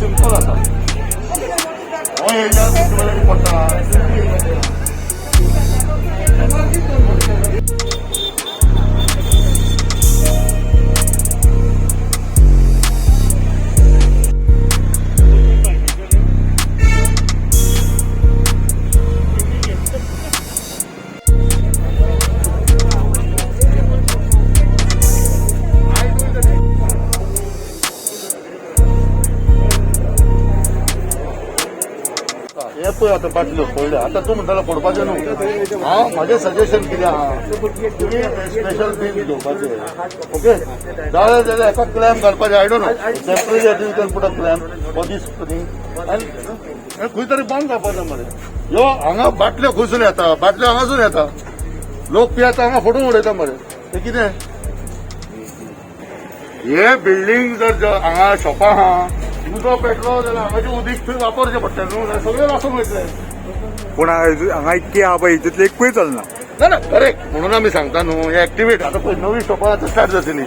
Simple आता हो area municipality पडटा हे पळय आतां बाटल्यो पळयल्या आतां तूं म्हणटालो फोडपाचें न्हू हांव म्हाजें सजेशन कितें आहा तुमी स्पेशल बीन घेवपाचें ओके जालें जाल्यार एका क्लॅम्प घालपाचें I don't know temporary you can put a clamp for this thing आनी खंय तरी बंद जावपाचें मरे ह्यो हांगा बाटल्यो खंयसून येता बाटल्यो हांगासून येता लोक पियेता हांगा फोडून उडयता मरे तें कितें हे बिल्डींग जर हांगा शॉपां आहा उदो पेटलो जाल्यार हांगाचें उदीक थंय वापरचें पडटलें न्हू जाल्यार सगळें वाचून वयतलें पूण हांगा इतकी आहा पळय तितलें एकूय चलना ना ना करेक्ट म्हणून आमी सांगता न्हू हे एक्टिवेट आतां पळय नवी शॉपां आतां स्टार्ट जातलीं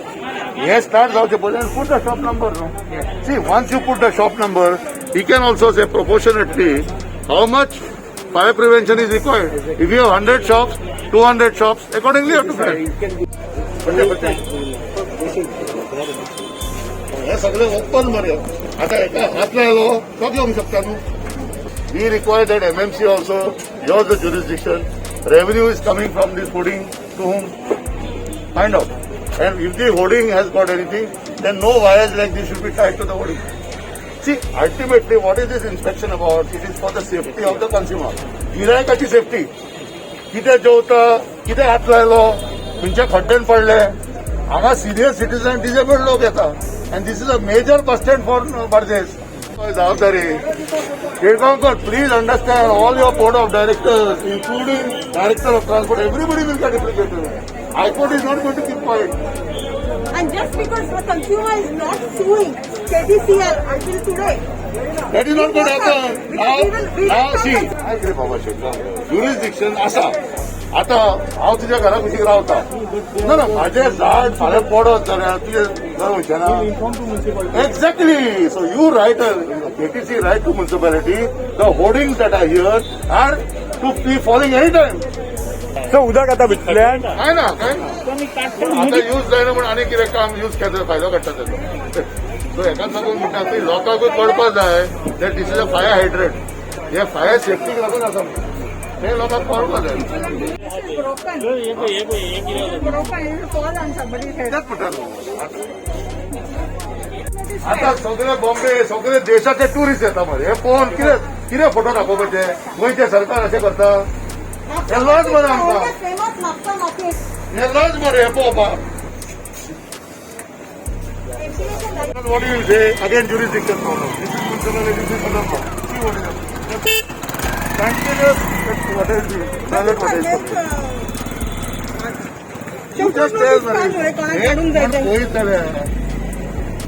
हे स्टार्ट जावचे पयलीं पूट the shop number you see once you put the shop number he can also say proportionately how much fire prevention is required if you have 100 shops 200 shops accordingly you have to हे सगळे open मरे आता एका हात लायलो तो घेवंक शकता न्हू we require that MMC also yours the jurisdiction revenue is coming from this hoarding to whom? Find out. And if the hoarding has got anything, then no wires like this should be tied to the hoarding. See, ultimately, what is this inspection about? It is for the safety of the consumer. गिरायकाची safety कितें जेवता कितें हात लायलो खंयच्या खड्ड्यान पडले हांगा senior citizen disabled लोक येता and this is a major bus stand for Barjes. Jawabdari. Kedgaonkar, please understand all your board of directors, including director of transport, everybody will get implicated. High Court is not going to keep quiet. And just because the consumer is not suing KDCL until today, that is not going to happen. Now see, I agree, Baba Shekhar. Jurisdiction असा आता हांव तुज्या घरा कुशीक रावता ना ना म्हाजें झाड फाल्यां पडत जाल्यार तुजें घर वयचें ना exactly so you write KTC write to municipality the hoardings that are here are to be following any time so उदक आता भितरल्यान काय ना आता यूज जायना म्हण आनी कितें काम यूज केल्यार फायदो काडटा तेजो सो हेका लागून म्हणटा की लोकांकूय कळपाक जाय that this is a fire hydrant हे फायर सेफ्टीक लागून आसा हे लोकांक कळपाक जाय broken, it will fall on somebody's head. कित्याक पडटा आता सगळे बॉम्बे सगळे देशाचे टुरिस्ट येता मरे हे पळोवन कितें फोटो दाखोवपाचे गोंयचे सरकार अशें करता हे लज मरे आमकां Famous Mappa market. हे लज मरे हे पळोवपाक What do you say? Again, jurisdiction problem. This is municipality, this is another problem. See what is it? Continuous, what is it? Private what is it? You just tell me.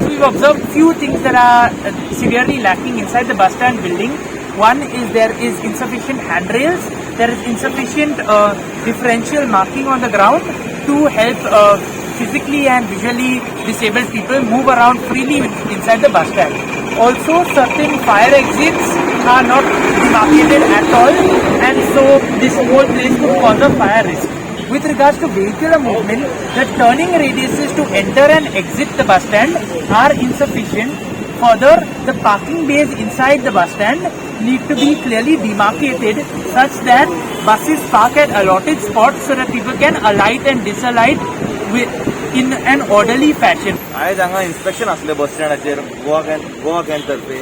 We've observed few things that are severely lacking inside the bus stand building. One is there is insufficient handrails, there is insufficient differential marking on the ground to help physically and visually disabled people move around freely inside the bus stand. Also, certain fire exits are not demarcated at all, and so this whole place could cause a fire risk. With regards to vehicular movement, the turning radiuses to enter and exit the bus stand are insufficient. Further, the parking bays inside the bus stand need to be clearly demarcated such that buses park at allotted spots so that people can alight and disalight in an orderly fashion. आयज हांगा inspection आसलें बस स्टँडाचेर Goa can तर्फे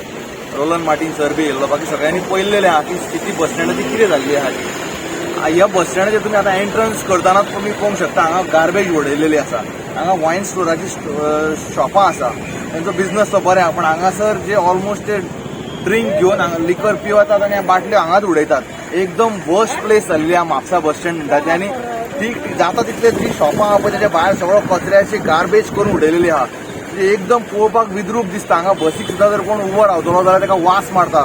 Rolan Mortein sir B येयल्लो बाकी सगळ्यांनी पळयलेलें आहा की स्थिती बस स्टँडाची कितें जाल्ली आहा ती ह्या बस स्टँडाचेर तुमी आतां एंट्रन्स करताना तुमी पळोवंक शकता हांगा गार्बेज उडयलेली आसा हांगा वायन स्टोराची शॉपां आसा तेंचो बिझनस तो बरें आहा पण हांगासर जे ऑलमोस्ट ते ड्रिंक घेवन हांगा लिकर पिवतात आनी बाटल्यो हांगाच उडयतात एकदम वर्स्ट प्लेस जाल्ली आहा म्हापसा बस स्टँड म्हणटात आनी ती जाता तितले जी शॉपां आहा पळय तेच्या भायर सगळो कचऱ्याची गार्बेज करून उडयलेली आहा एकदम पळोवपाक विद्रूप दिसता हांगा बसीक सुद्दां जर कोण उबो रावतलो जाल्यार ताका वास मारता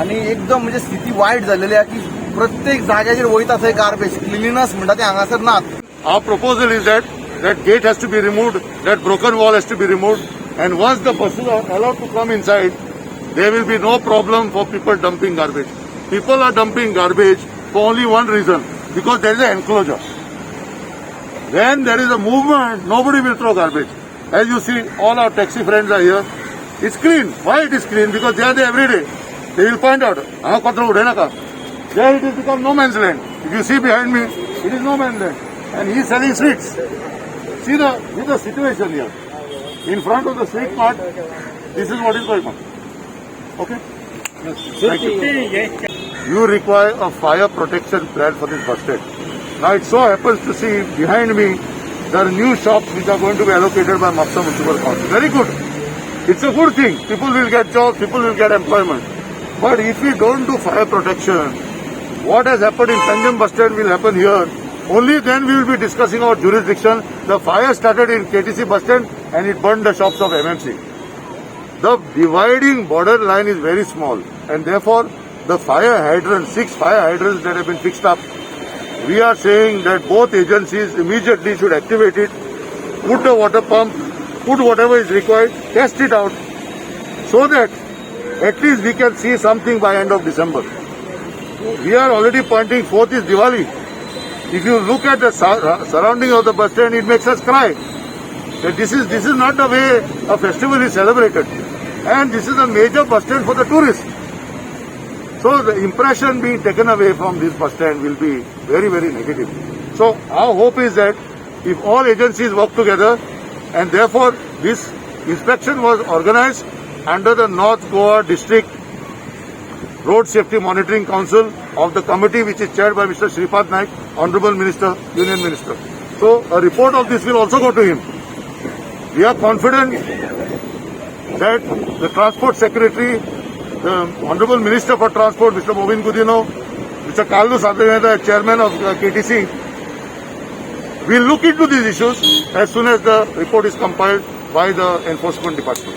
आनी एकदम म्हणजे स्थिती वायट जाल्लेली आहा की प्रत्येक जाग्याचेर वयता थंय गार्बेज क्लिनस म्हणटा ते हांगासर नात Our proposal is that gate has to be removed, that broken wall has to be removed, and once the buses are allowed to come inside, there will be no problem for people dumping garbage. People are dumping garbage for only one reason, because there is an enclosure. When there is a movement, nobody will throw garbage. As you see, all our taxi friends are here. It's clean. Why it is clean? Because they are there every day. They will find out. There it has become no man's land. If you see behind me, it is no man's land. And he is selling sweets. See the situation here. In front of the sweet mart, this is what is going on. Okay? Thank you. You require a fire protection plan for this bus stand. Now it so happens to see behind me, there are new shops which are going to be allocated by Mapsa Municipal Council. Very good. It's a good thing. People will get jobs, people will get employment. But if we don't do fire protection, what has happened in Tanjam bus stand will happen here. Only then we will be discussing our jurisdiction. The fire started in KTC bus stand and it burned the shops of MMC. The dividing border line is very small, and therefore the fire hydrants, 6 fire hydrants that have been fixed up, we are saying that both agencies immediately should activate it, put the water pump, put whatever is required, test it out, so that at least we can see something by end of December. We are already pointing, 4th is Diwali. If you look at the surrounding of the bus stand, it makes us cry. That this is not the way a festival is celebrated. And this is a major bus stand for the tourists. So the impression being taken away from this bus stand will be very, very negative. So our hope is that if all agencies work together, and therefore this inspection was organized under the North Goa District Road Safety Monitoring Council of the committee which is chaired by Mr. Shripad Naik, Honorable Minister, Union Minister. So a report of this will also go to him. We are confident that the Transport Secretary, the Honorable Minister for Transport, Mr. Momin Gudino, Mr. Kallu Sadhaveda, Chairman of KTC, will look into these issues as soon as the report is compiled by the Enforcement Department.